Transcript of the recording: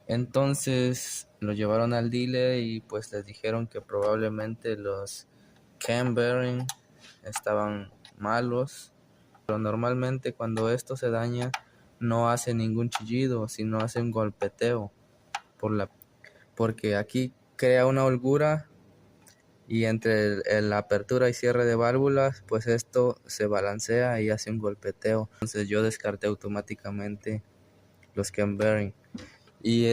Entonces lo llevaron al dealer y pues les dijeron que probablemente los cam bearing estaban malos, pero normalmente cuando esto se daña no hace ningún chillido, sino hace un golpeteo porque aquí crea una holgura y entre la apertura y cierre de válvulas, pues esto se balancea y hace un golpeteo. Entonces yo descarté automáticamente los cam bearing. Y